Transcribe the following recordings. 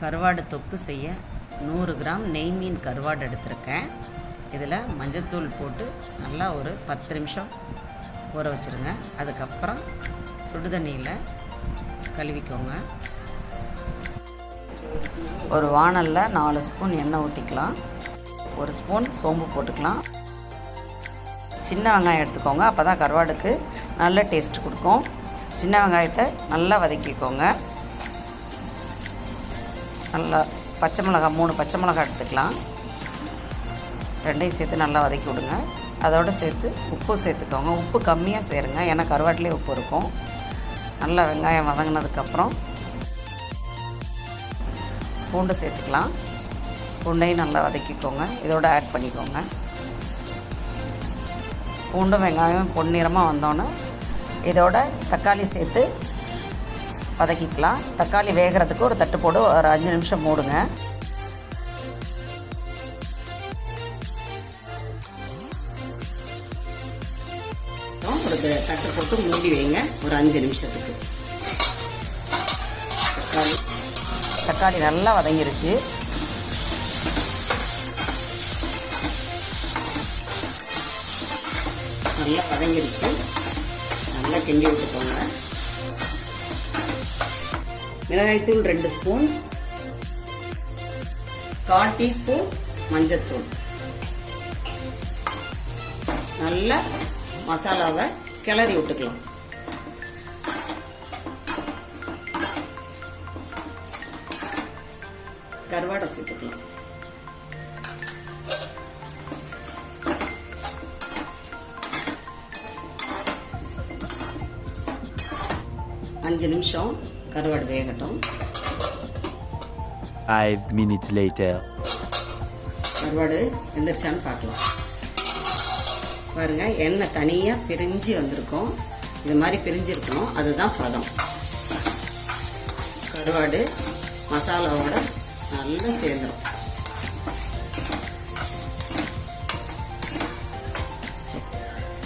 கருவாடு தொக்கு செய்ய 100 கிராம் நெய் மீன் கருவாடு எடுத்திருக்கேன். இதில் மஞ்சத்தூள் போட்டு நல்லா ஒரு 10 நிமிஷம் ஊற வச்சுருங்க. அதுக்கப்புறம் சுடுதண்ணியில் கழுவிக்கோங்க. ஒரு வாணலில் 4 ஸ்பூன் எண்ணெய் ஊற்றிக்கலாம். 1 ஸ்பூன் சோம்பு போட்டுக்கலாம். சின்ன வெங்காயம் எடுத்துக்கோங்க, அப்போ தான் கருவாடுக்கு நல்ல டேஸ்ட் கொடுக்கும். சின்ன வெங்காயத்தை நல்லா வதக்கிக்கோங்க. நல்லா பச்சை மிளகாய் 3 பச்சை மிளகாய் எடுத்துக்கலாம். ரெண்டையும் சேர்த்து நல்லா வதக்கி விடுங்க. அதோடு சேர்த்து உப்பு சேர்த்துக்கோங்க. உப்பு கம்மியாக சேருங்க, ஏன்னா கருவாட்டிலே உப்பு இருக்கும். நல்லா வெங்காயம் வதங்கினதுக்கப்புறம் பூண்டு சேர்த்துக்கலாம். பூண்டையும் நல்லா வதக்கிக்கோங்க. இதோடு ஆட் பண்ணிக்கோங்க. பூண்டும் வெங்காயம் பொன்னிறமாக வந்தோன்னே இதோட தக்காளி சேர்த்து வதக்கிக்கலாம். தக்காளி வேகிறதுக்கு ஒரு தட்டு போட்டு ஒரு 5 நிமிஷம் மூடுங்க. ஒரு தட்டு போட்டு மூடி வைங்க ஒரு 5 நிமிஷத்துக்கு. தக்காளி நல்லா வதங்கிருச்சு. நல்லா வதங்கிருச்சு. நல்லா கிண்டி விட்டுக்கோங்க. மிளகாய்த்தூள் 2 ஸ்பூன், 1/4 டீஸ்பூன் மஞ்சத்தூள். நல்லா மசாலாவை கிளறி விட்டுக்கலாம். கருவாடை சேர்த்துக்கலாம். அஞ்சு நிமிஷம் கருவாடு வேகட்டும். 5 minutes later. கருவாடு வெந்துருச்சான்னு பார்க்கலாம். பாருங்க, எண்ணெய் தனியாக பிரிஞ்சு வந்திருக்கும். இது மாதிரி பிரிஞ்சிருக்கணும், அதுதான் பதம். கருவாடு மசாலாவோட நல்லா சேர்ந்துடும்.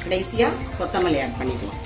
கடைசியாக கொத்தமல்லி ஆட் பண்ணிக்கலாம்.